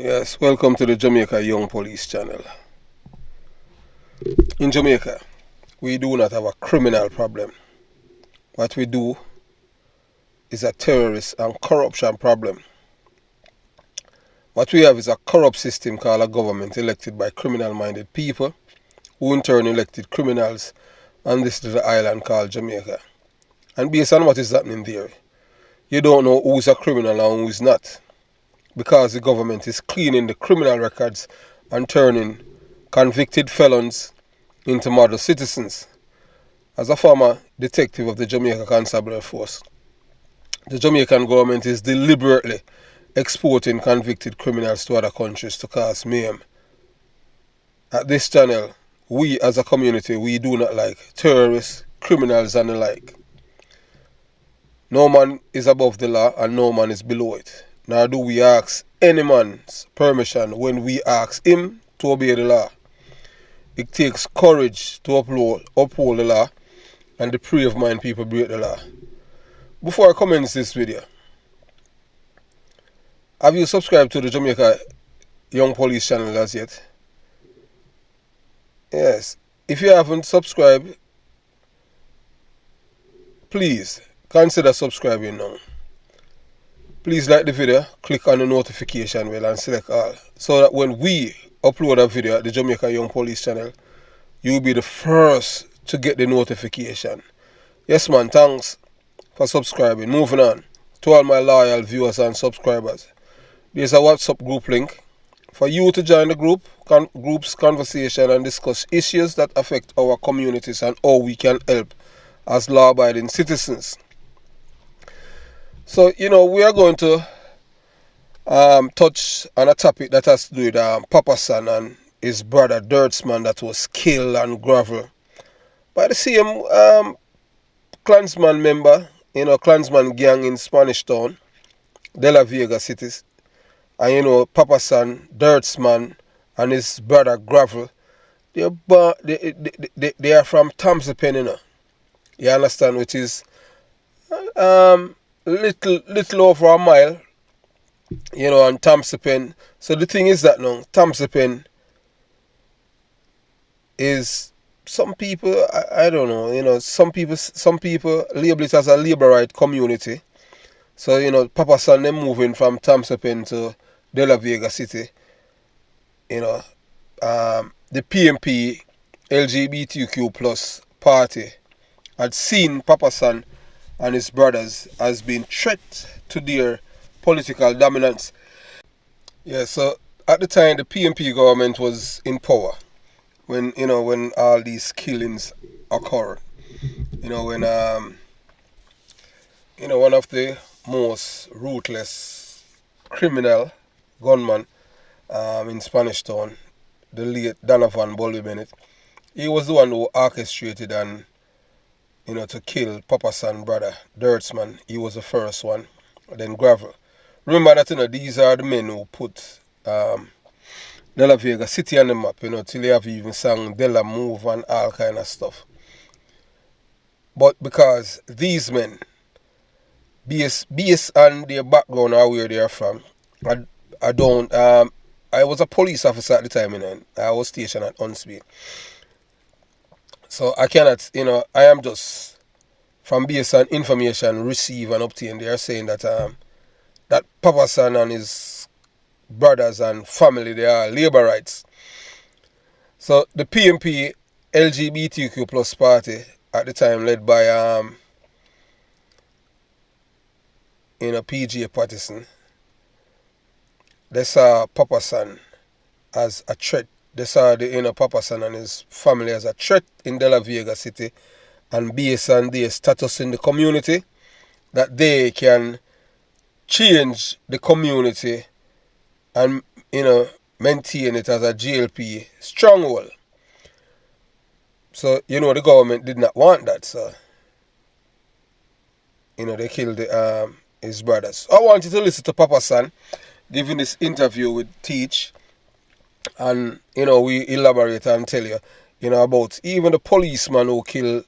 Yes, welcome to the Jamaica Young Police channel. In Jamaica, we do not have a criminal problem. What we do is a terrorist and corruption problem. What we have is a corrupt system called a government elected by criminal-minded people, who in turn elected criminals on this little island called Jamaica. And based on what is happening there, you don't know who's a criminal and who's not, because the government is cleaning the criminal records and turning convicted felons into model citizens. As a former detective of the Jamaica Constabulary Force, the Jamaican government is deliberately exporting convicted criminals to other countries to cause mayhem. At this channel, we as a community, we do not like terrorists, criminals and the like. No man is above the law and no man is below it. Nor do we ask any man's permission when we ask him to obey the law. It takes courage to uphold the law, and the brave mind people break the law. Before I commence this video, have you subscribed to the Jamaica Young Police channel as yet? Yes. If you haven't subscribed, please consider subscribing now. Please like the video, click on the notification bell and select all, so that when we upload a video at the Jamaica Young Police channel, you'll be the first to get the notification. Yes man, thanks for subscribing. Moving on to all my loyal viewers and subscribers. There's a WhatsApp group link for you to join the group's conversation and discuss issues that affect our communities and how we can help as law-abiding citizens. So, we are going to touch on a topic that has to do with Papa San and his brother Dirtsman that was killed on gravel by the same Klansman member, Klansman gang in Spanish Town, Dela Vega cities. And Papa San, Dirtsman and his brother Gravel, they are from Tamsapen, you understand, which is little over a mile, on Tamsapen. So the thing is that now, Tamsapen is, some people, I don't know, some people label it as a labourite community. So, Papa San, them moving from Tamsapen to De La Vega City, the PMP LGBTQ plus party had seen Papa San and his brothers as being threat to their political dominance. Yeah, so at the time the PMP government was in power, when all these killings occurred, when one of the most ruthless criminal gunman in Spanish Town, the late Donovan Bulbie Bennett, he was the one who orchestrated and to kill Papa San brother Dirtsman. He was the first one. Then Gravel. Remember that these are the men who put De La Vega City on the map, till they have even sang Dela Move and all kind of stuff. But because these men, based on their background or where they are from, I was a police officer at the time, I was stationed at Unsby. So I cannot, I am just, from based on information received and obtained, they are saying that that Papa San and his brothers and family, they are labourites. So the PMP LGBTQ plus party at the time, led by PJ Patterson, they saw Papa San as a threat. They saw the Papa San and his family as a threat in De La Vega City, and based on their status in the community, that they can change the community and maintain it as a GLP stronghold. So the government did not want that, so they killed his brothers. I want you to listen to Papa San giving this interview with Teach, and we elaborate and tell you about even the policeman who killed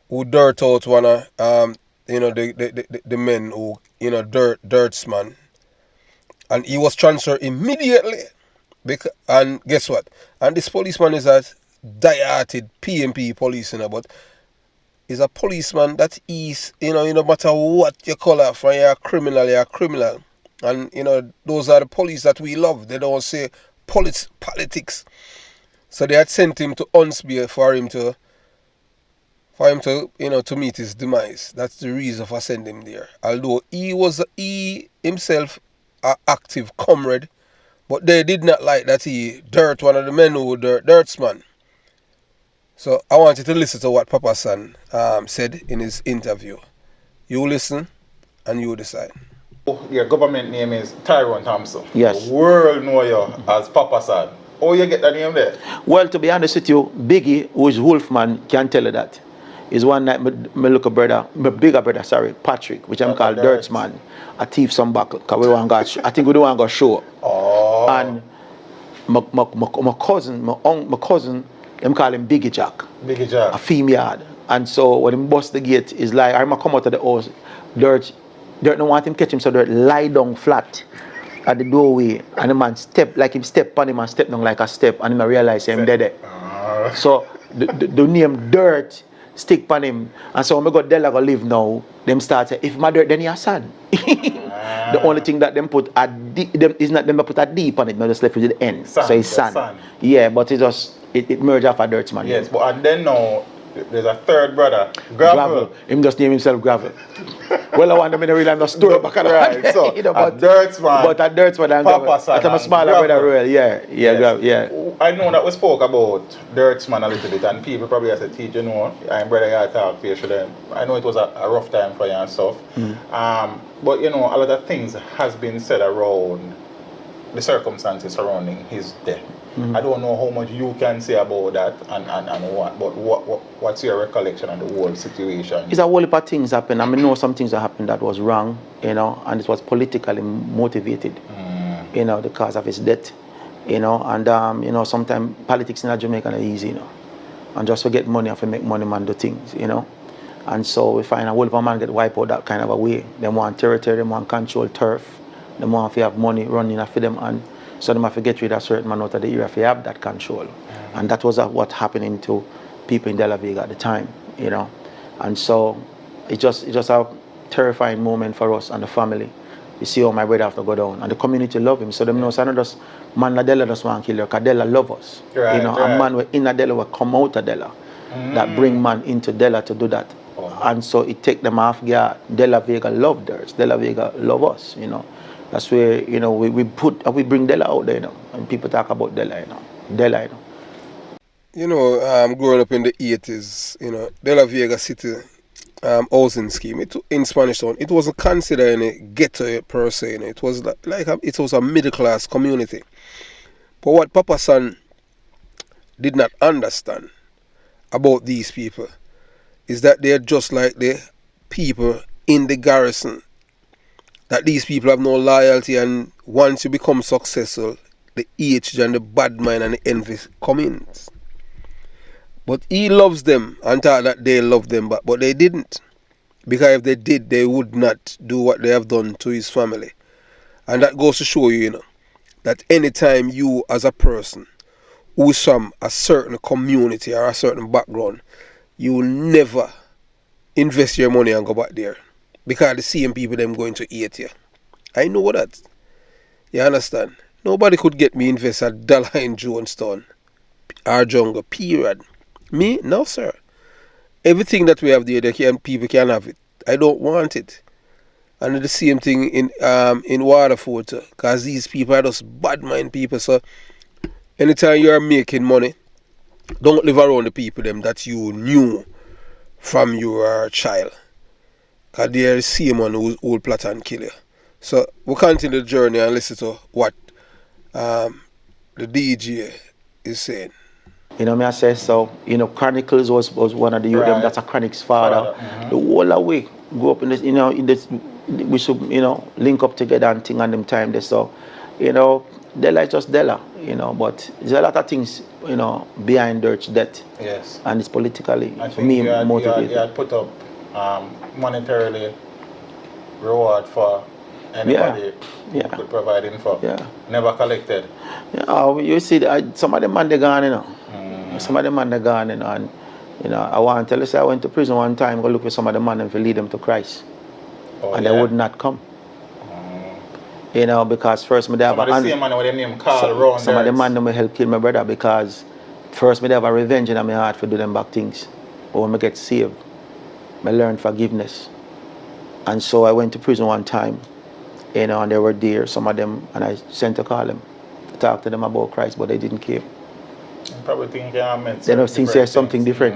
who dirt out one of the men who Dirtsman And he was transferred immediately. And guess what? And this policeman is a die-hearted PMP police, but is a policeman that is, no matter what you call it, from you're a criminal. And, those are the police that we love. They don't say politics. So they had sent him to Unsby for him to, to meet his demise. That's the reason for sending him there. Although he himself an active comrade, but they did not like that he dirt one of the men who dirts man. So I want you to listen to what Papa San said in his interview. You listen and you decide. Your government name is Tyrone Thompson. Yes. The world know you as Papa San. How you get that name there? Well, to be honest with you, Biggie, who is Wolfman, can tell you that. Is one night my little brother, my bigger brother, Patrick, which I'm called Dirts Man, a thief some buckle. Cause we want to I think we don't want to go show. Oh. And my cousin, them call him Biggie Jack. Biggie Jack. A female. And so when he bust the gate, it's like I'm come out of the house, Dirt don't want him catch him, so Dirt lie down flat at the doorway, and the man step like him step on him and step down like a step, and him realize him dead. So the name Dirt stick on him, and so when I got Dela go live now, them start say, if my Dirt, then your son. The only thing that them put is not them put a deep on it, not just left with the end. Son, so it's son. Yeah, but it merged off a Dirt man. Yes, but and then now there's a third brother, Gravel. Him just name himself Gravel. Well, I want them in the real life, no story back at right. So a Dirt man. But a Dirt man and Papa San. I'm a smaller brother, real. Yeah, yes. Gravel, yeah. I know that we spoke about Dirt man a little bit, and people probably as a teacher, I'm brother, you talk to you them. I know it was a rough time for you and stuff. But a lot of things has been said around the circumstances surrounding his death. I don't know how much you can say about that and what, but what's your recollection of the whole situation? It's a whole heap of things happened. I know some things that happened that was wrong, and it was politically motivated, the cause of his death, and sometimes politics in Jamaica are easy, and just to get money and to make money man do things, and so we find a whole heap of man get wiped out that kind of a way. They want territory, they want control turf, they want to have money running after them, and so they have to get rid of certain man out of the area if you have that control. And that was what happening to people in Dela Vega at the time, And so it's just a terrifying moment for us and the family. You see how my brother have to go down. And the community love him. So them know so not just man like Dela just want to kill her, because Dela love us. Right, A man in a Dela will come out of Dela. That bring man into Dela to do that. And so it take them off guard. Dela Vega love theirs. Dela Vega love us, That's where, we bring Dela out there, and people talk about Dela, Dela, growing up in the 80s, Dela Vega City housing scheme, in Spanish Town, it wasn't considered a ghetto per se, it was it was a middle class community. But what Papa San did not understand about these people is that they're just like the people in the garrison. That these people have no loyalty, and once you become successful, the hatred and the bad mind and the envy come in. But he loves them and thought that they love them, but they didn't. Because if they did, they would not do what they have done to his family. And that goes to show you, that anytime you as a person who is from a certain community or a certain background, you will never invest your money and go back there. Because the same people them going to hate you. I know that. You understand? Nobody could get me invest $1 in Jonestown or Jungle, period. Me? No, sir. Everything that we have there, people can have it. I don't want it. And the same thing in Waterford, because these people are just bad mind people. So anytime you are making money, don't live around the people them that you knew from your child. Because they are the same one who will plot and kill you. So we'll continue the journey and listen to what the DJ is saying. I say so. Chronicles was one of the youth them that's a Chronic's father. The whole way grew up in this, we should, link up together and thing on them time there. So, Dela is just Dela, but there's a lot of things, behind Dirt's death. Yes. And it's politically motivated. You had put up monetarily reward for anybody who could provide info. Yeah. Never collected. Yeah, you see, some of them man they gone, you know. Some of them man they gone, you know, and you know, I want to tell you, say I went to prison one time, go look for some of the man and to lead them to Christ. And they would not come. You know, because first me they have some of the same man with the name Carl around some of the man them help kill my brother because first me they have a revenge in my heart for do them back things. But when I get saved, I learned forgiveness. And so I went to prison one time, you know, and they were there, some of them, and I sent to call them, to talk to them about Christ, but they didn't care. I probably think they meant they don't think there's something different,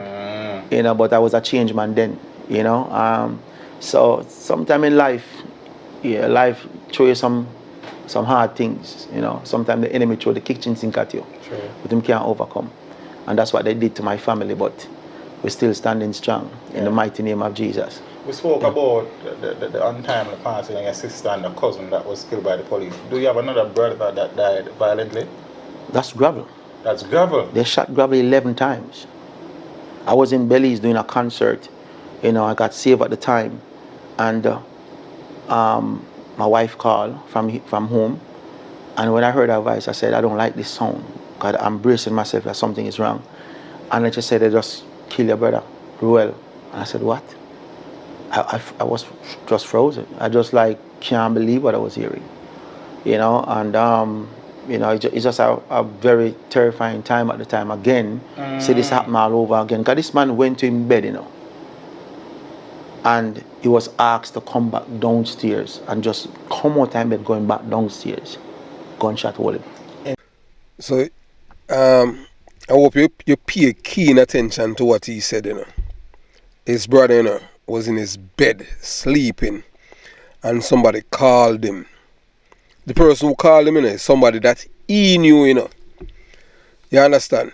you know, but I was a changed man then, you know. So sometime in life, life show you some hard things, you know. Sometimes the enemy throw the kitchen sink at you, but them can't overcome. And that's what they did to my family, but we're still standing strong in the mighty name of Jesus. We spoke about the untimely passing of your sister and the cousin that was killed by the police. Do you have another brother that died violently? That's Gravel. That's Gravel? They shot Gravel 11 times. I was in Belize doing a concert. You know, I got saved at the time. And my wife called from home. And when I heard her voice, I said, I don't like this sound. because I'm bracing myself that something is wrong. And they just said, they just kill your brother, Ruel. And I said, what? I was just frozen. I just can't believe what I was hearing. You know, and it's just a very terrifying time at the time. Again, see this happen all over again. Because this man went to his bed, and he was asked to come back downstairs and just come out time bed going back downstairs. Gunshot hole him. So, I hope you pay keen attention to what he said, His brother, was in his bed sleeping, and somebody called him. The person who called him, is somebody that he knew, You understand?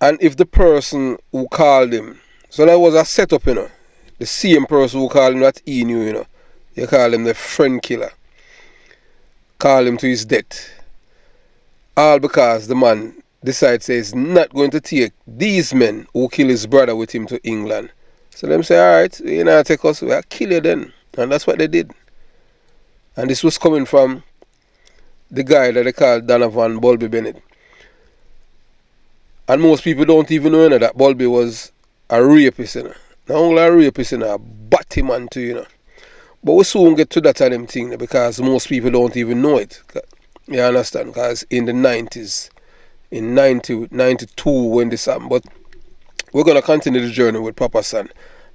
And if the person who called him, so that was a setup, the same person who called him that he knew, you call him the friend killer. Call him to his death. All because the man decides he's not going to take these men who kill his brother with him to England. So them say, alright, you know, take us, we'll kill you then. And that's what they did. And this was coming from the guy that they called Donovan Bulbie Bennett. And most people don't even know that Bulbie was a rapist, Not only a rapist, a batty man too, But we soon get to that time thing because most people don't even know it. You understand? Because in the 90s, in 90, 92 when this happened. But we're going to continue the journey with Papa San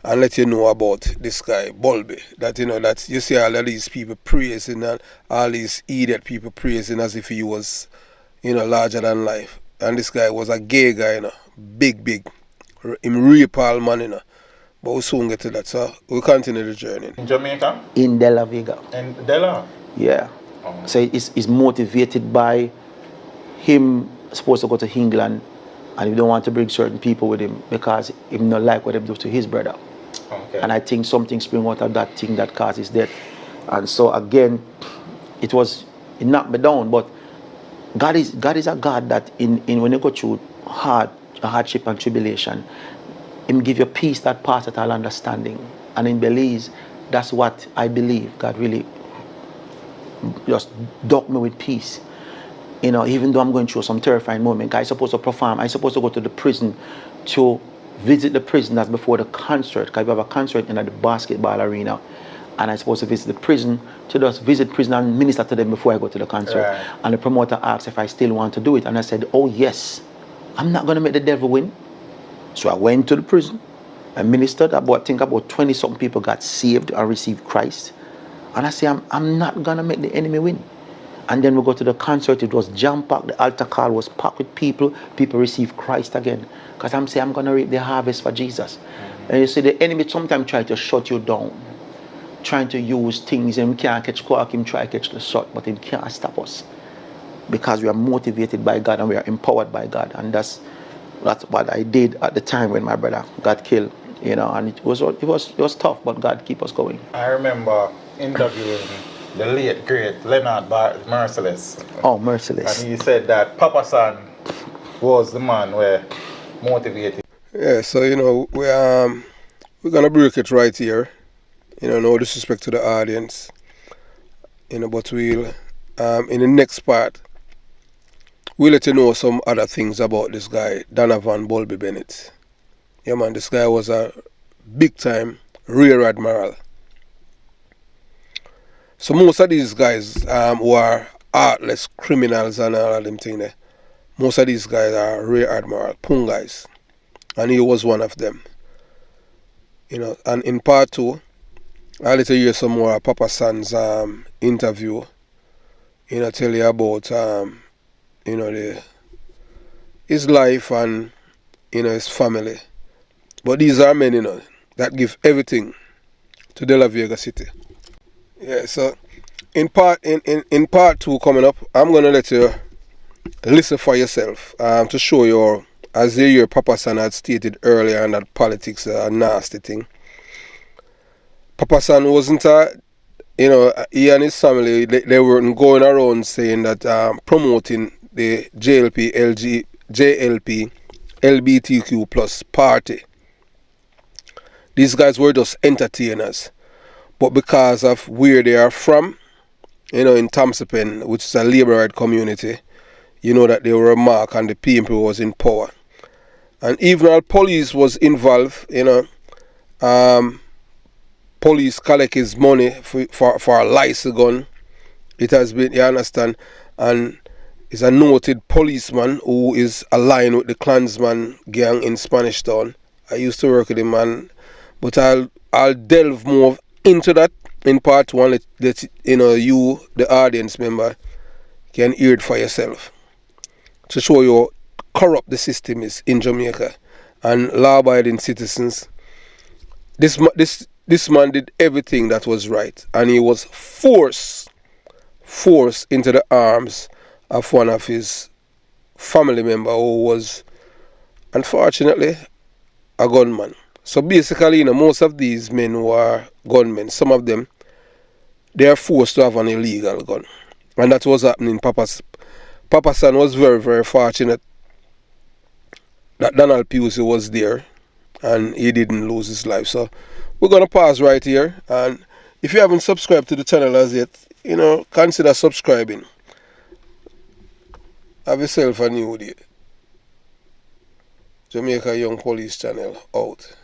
and let you know about this guy, Bulbie. That, that you see all of these people praising and all these idiot people praising as if he was, larger than life. And this guy was a gay guy, big. Him rape all man, But we'll soon get to that, so we'll continue the journey. In Jamaica? In Dela, Vega. In Dela? Yeah. Oh. So it's motivated by him supposed to go to England, and he don't want to bring certain people with him because he not like what they do to his brother. Okay. And I think something spring out of that thing that caused his death. And so again, it knocked me down. But God is a God that in when you go through hardship and tribulation, Him give you peace that passeth all understanding. And in Belize, that's what I believe. God really just docked me with peace. Even though I'm going through some terrifying moment, I'm supposed to perform. I'm supposed to go to the prison to visit the prisoners before the concert. Because we have a concert in the basketball arena. And I'm supposed to visit the prison to just visit prison and minister to them before I go to the concert. Right. And the promoter asked if I still want to do it. And I said, oh yes, I'm not going to make the devil win. So I went to the prison. I ministered. About 20-something people got saved and received Christ. And I say, I'm not going to make the enemy win. And then we go to the concert. It was jam-packed. The altar call was packed with people. People received Christ again. Because I'm saying I'm going to reap the harvest for Jesus. And you see, the enemy sometimes try to shut you down. Trying to use things. And he can't catch quark. He try to catch the shot. But he can't stop us. Because we are motivated by God and we are empowered by God. And that's what I did at the time when my brother got killed. And it was tough, but God keep us going. I remember interviewing the late great Leonard Merciless. Oh, Merciless. And he said that Papa San was the man where motivated. Yeah, so we're gonna break it right here. No disrespect to the audience. but we'll in the next part we'll let you know some other things about this guy, Donovan Bulbie Bennett. Yeah, man, this guy was a big time rear admiral. So most of these guys who are heartless criminals and all of them things there, most of these guys are rear admiral, pung guys. And he was one of them. And in part 2, I'll let you hear some more of Papa San's interview. Tell you about his life and his family. But these are men, that give everything to Dela Vega City. Yeah, so in part 2 coming up, I'm gonna let you listen for yourself to show you, as your Papa San had stated earlier, and that politics are a nasty thing. Papa San wasn't he and his family, they weren't going around saying that promoting the JLP LGBTQ plus party. These guys were just entertainers. But because of where they are from, in Thompson, which is a labourite community, that they were a mark and the people was in power. And even our police was involved, police collect his money for a license gun. It has been, you understand, and is a noted policeman who is aligned with the Klansman gang in Spanish Town. I used to work with him, man, but I'll delve more into that in part 1. That you, the audience member, can hear it for yourself to show you how corrupt the system is in Jamaica and law-abiding citizens. This man did everything that was right, and he was forced into the arms of one of his family member who was unfortunately a gunman. So basically, most of these men who are gunmen, some of them, they are forced to have an illegal gun. And that was happening. Papa San was very, very fortunate that Donald Pusey was there and he didn't lose his life. So we're going to pause right here. And if you haven't subscribed to the channel as yet, consider subscribing. Have yourself a new day. Jamaica Young Police Channel out.